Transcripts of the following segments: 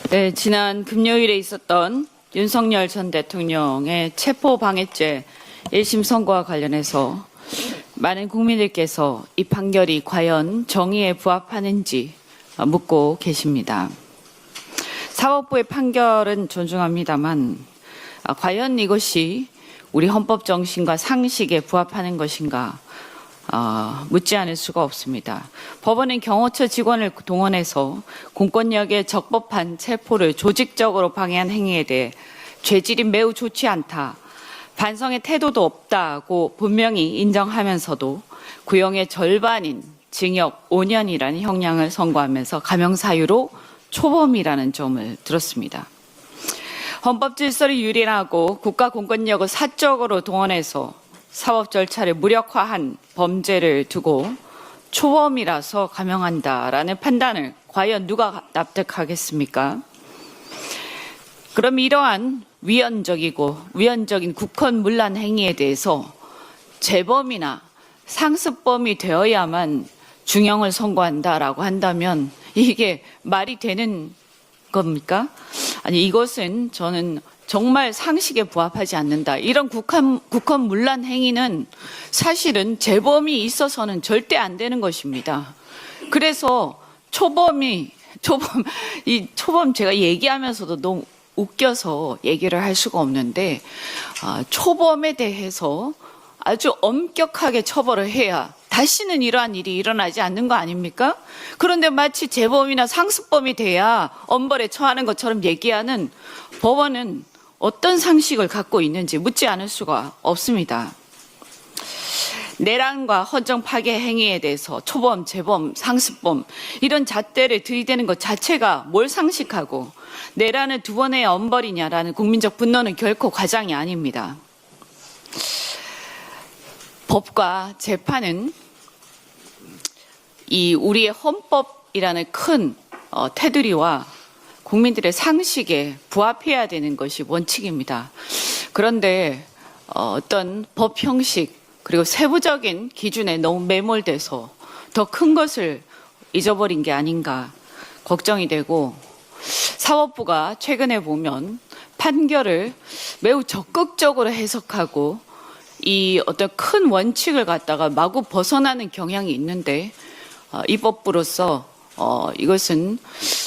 네, 지난 금요일에 있었던 윤석열 전 대통령의 체포방해죄 1심 선고와 관련해서 많은 국민들께서 이 판결이 과연 정의에 부합하는지 묻고 계십니다. 사법부의 판결은 존중합니다만 과연 이것이 우리 헌법 정신과 상식에 부합하는 것인가 묻지 않을 수가 없습니다. 법원은 경호처 직원을 동원해서 공권력의 적법한 체포를 조직적으로 방해한 행위에 대해 죄질이 매우 좋지 않다, 반성의 태도도 없다고 분명히 인정하면서도 구형의 절반인 징역 5년이라는 형량을 선고하면서 감형 사유로 초범이라는 점을 들었습니다. 헌법 질서를 유린하고 국가 공권력을 사적으로 동원해서 사법 절차를 무력화한 범죄를 두고 초범이라서 감형한다라는 판단을 과연 누가 납득하겠습니까? 그럼 이러한 위헌적인 국헌문란 행위에 대해서 재범이나 상습범이 되어야만 중형을 선고한다라고 한다면 이게 말이 되는 겁니까? 아니, 이것은 저는 정말 상식에 부합하지 않는다. 이런 국헌문란 행위는 사실은 재범이 있어서는 절대 안 되는 것입니다. 그래서 초범 제가 얘기하면서도 너무 웃겨서 얘기를 할 수가 없는데 초범에 대해서 아주 엄격하게 처벌을 해야 다시는 이러한 일이 일어나지 않는 거 아닙니까? 그런데 마치 재범이나 상습범이 돼야 엄벌에 처하는 것처럼 얘기하는 법원은 어떤 상식을 갖고 있는지 묻지 않을 수가 없습니다. 내란과 헌정 파괴 행위에 대해서 초범, 재범, 상습범 이런 잣대를 들이대는 것 자체가 뭘 상식하고 내란을 두 번 해야 엄벌이냐라는 국민적 분노는 결코 과장이 아닙니다. 법과 재판은 이 우리의 헌법이라는 큰 테두리와 국민들의 상식에 부합해야 되는 것이 원칙입니다. 그런데 어떤 법 형식 그리고 세부적인 기준에 너무 매몰돼서 더 큰 것을 잊어버린 게 아닌가 걱정이 되고, 사법부가 최근에 보면 판결을 매우 적극적으로 해석하고 이 어떤 큰 원칙을 갖다가 마구 벗어나는 경향이 있는데 입법부로서 이것은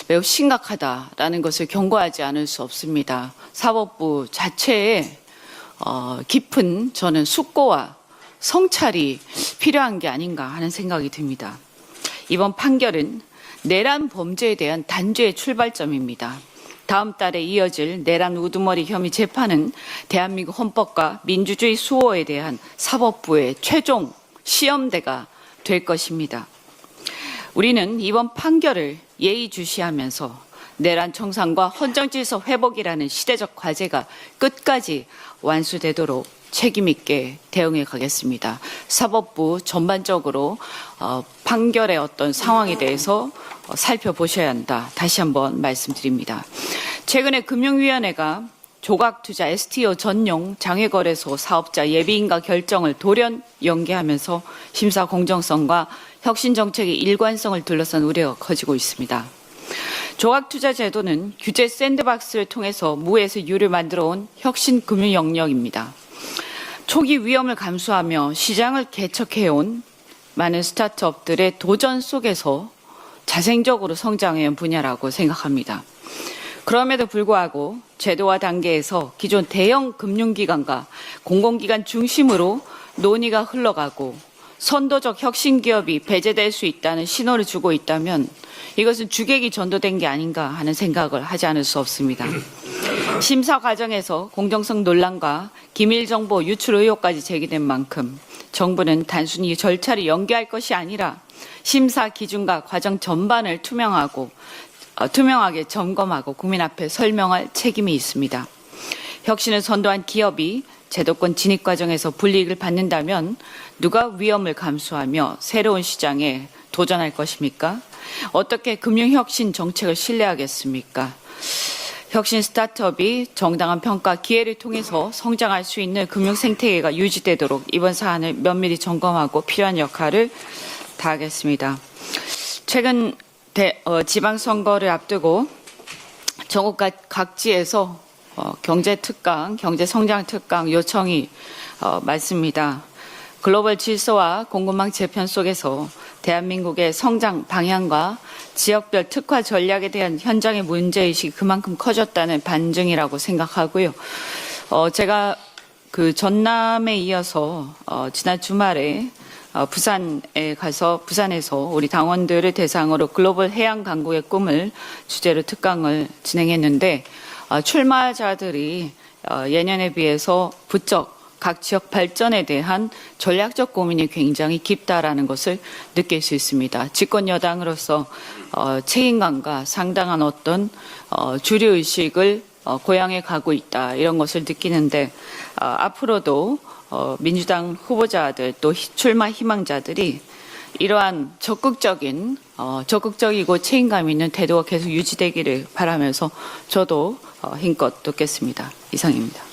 매우 심각하다라는 것을 경고하지 않을 수 없습니다. 사법부 자체에 깊은 저는 숙고와 성찰이 필요한 게 아닌가 하는 생각이 듭니다. 이번 판결은 내란 범죄에 대한 단죄의 출발점입니다. 다음 달에 이어질 내란 우두머리 혐의 재판은 대한민국 헌법과 민주주의 수호에 대한 사법부의 최종 시험대가 될 것입니다. 우리는 이번 판결을 예의주시하면서 내란 청산과 헌정질서 회복이라는 시대적 과제가 끝까지 완수되도록 책임있게 대응해 가겠습니다. 사법부 전반적으로 판결의 어떤 상황에 대해서 살펴보셔야 한다. 다시 한번 말씀드립니다. 최근에 금융위원회가 조각투자 STO 전용 장외거래소 사업자 예비인가 결정을 돌연 연기하면서 심사 공정성과 혁신정책의 일관성을 둘러싼 우려가 커지고 있습니다. 조각투자 제도는 규제 샌드박스를 통해서 무에서 유를 만들어온 혁신금융 영역입니다. 초기 위험을 감수하며 시장을 개척해온 많은 스타트업들의 도전 속에서 자생적으로 성장해온 분야라고 생각합니다. 그럼에도 불구하고 제도화 단계에서 기존 대형 금융기관과 공공기관 중심으로 논의가 흘러가고 선도적 혁신기업이 배제될 수 있다는 신호를 주고 있다면 이것은 주객이 전도된 게 아닌가 하는 생각을 하지 않을 수 없습니다. 심사 과정에서 공정성 논란과 기밀정보 유출 의혹까지 제기된 만큼 정부는 단순히 절차를 연기할 것이 아니라 심사 기준과 과정 전반을 투명하게 점검하고 국민 앞에 설명할 책임이 있습니다. 혁신을 선도한 기업이 제도권 진입 과정에서 불이익을 받는다면 누가 위험을 감수하며 새로운 시장에 도전할 것입니까? 어떻게 금융혁신 정책을 신뢰하겠습니까? 혁신 스타트업이 정당한 평가 기회를 통해서 성장할 수 있는 금융 생태계가 유지되도록 이번 사안을 면밀히 점검하고 필요한 역할을 다하겠습니다. 최근 지방선거를 앞두고 전국 각지에서 경제특강, 경제성장특강 요청이 많습니다. 글로벌 질서와 공급망 재편 속에서 대한민국의 성장 방향과 지역별 특화 전략에 대한 현장의 문제의식이 그만큼 커졌다는 반증이라고 생각하고요. 제가 그 전남에 이어서 지난 주말에 부산에서 우리 당원들을 대상으로 글로벌 해양 강국의 꿈을 주제로 특강을 진행했는데 출마자들이 예년에 비해서 부쩍 각 지역 발전에 대한 전략적 고민이 굉장히 깊다라는 것을 느낄 수 있습니다. 집권 여당으로서 책임감과 상당한 어떤 주류 의식을 고양해 가고 있다 이런 것을 느끼는데 앞으로도 민주당 후보자들 또 출마 희망자들이 이러한 적극적이고 책임감 있는 태도가 계속 유지되기를 바라면서 저도 힘껏 돕겠습니다. 이상입니다.